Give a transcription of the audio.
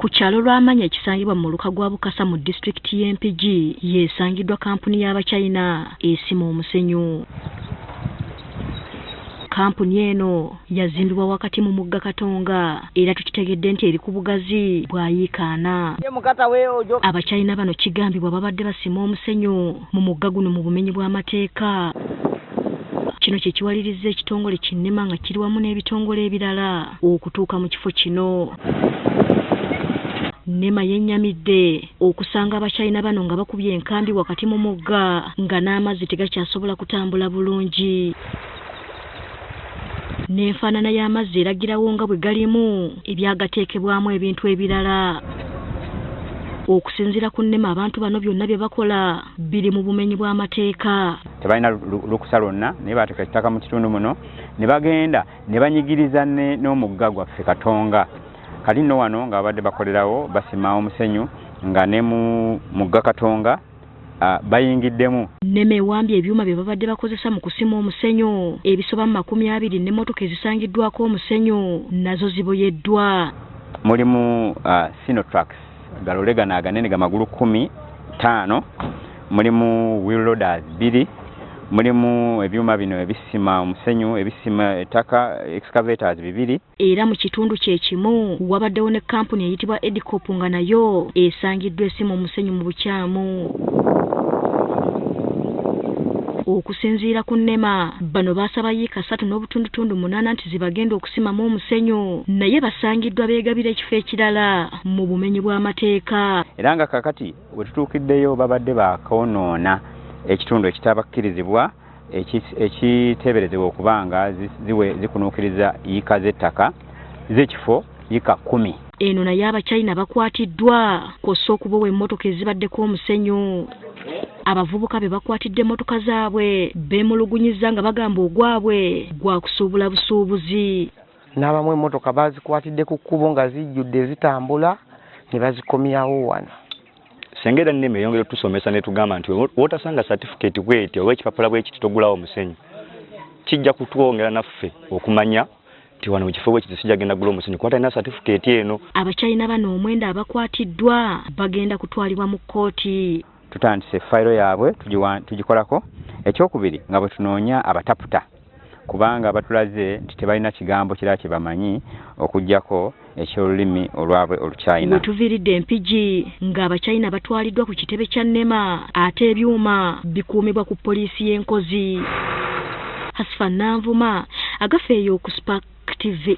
Ku kyalo lw'amanya ekisangibwa mu muluka gwa Bukasa mu disitulikiti y'Empigi yeesangiddwa kampuni y'Abachina esima omusenyu. Kampuni eno yazimbibwa wakati mu mugga Katonga era tukitegedde nti eri ku bugazi bwayiikaana. Abachina bano kigambibwa babadde basima omusenyu mu mugga guno mu bumenyi bw'amateeka. Kino kye kiwaliriza ekitongole kinnema nga kiri wamu n'ebitongole ebirala okutuuka mu kifo kino. Nema yennyamidde okusanga Abachina bano nga bakubye enkambi wakati mu mugga nga n'amazzi tegakyasobola kutambula bulungi. N'enfaanana y'amazzi eragirawo nga bwe galimu ebyagateekebwamu ebintu ebirala. Okusinziira ku nnema abantu bano byonna bye bakola biri mu bumenyi bw'amateeka. Tebalina lukusa lwonna naye baateeka ettaka mu kitundu muno ne bagenda ne banyigiriza n'omugga gwaffe Katonga. Kati nno wano nga babadde bakolerawo basima omusenyu nga ne mu mugga Katonga bayingiddemu. Nneme ewambye ebyuma bye babadde bakozesa mu kusima omusenyu ebisoba mu 20 n'emmotoka ezisangiddwako omusenyu nazo ziboyeddwa. Mulimu Sinotrax galole gano aganene ga magulu 15, mulimu wheel loaders 2, mulimu ebyuma bino ebisima omusenyu ebisima ettaka excavators 2. Era mu kitundu kye kimu wabaddewo ne kampuni eyitibwa Edicop nga nayo esangiddwa esima omusenyu mu bukyamu. Okusinziira ku nnema bano baasaba yiika 3.8 nti zibagenda okusimamu omusenyu naye basangiddwa beegabira ekifo ekirala mu bumenyi bw'amateeka. Era nga kakati we tutuukiddeyo babadde bakoonoona ekitundu ekitabakkirizibwa ekiteeberezebwa okuba nga zikunuukiriza yiika z'ettaka z'ekifo yiika 10. Eno naye Abachina bakwatiddwa kosa okubowa emmotoka ezibaddeko omusenyu. Abavubuka be bakwatidde emmotoka zaabwe beemulugunyiza nga bagamba ogwabwe gwa kusuubula busuubuzi. N'abamu emmotoka bazikwatidde ku kkubo nga zijjudde zitambula ne bazikomyawo wano. Sengera nneme yongera tusomesa ne tugamba nti wotasanga certificate bw'eti oba ekipapula bw'ekiti togulawo omusenyu kijja kutwongera naffe okumanya nti wano mu kifo bw'ekiti sijjagenda gula omusenyu kuba talina certificate eno. Abachina bano omwenda abakwatiddwa bagenda kutwalibwa mu kkooti. Tutandise fayiro yaabwe tugikolako. Ekyokubiri nga bwe tunoonya abataputa kubanga batulaze nti tebalina kigambo kirala kye bamanyi okuggyako eky'olulimi olwabwe Oluchina. We tuviiridde Empigi nga Abachina batwaliddwa ku kitebe kya nnema ate ebyuma bikuumibwa ku poliisi y'enkozi. Hasifa Nanvuma agafeeyo ku Spark TV.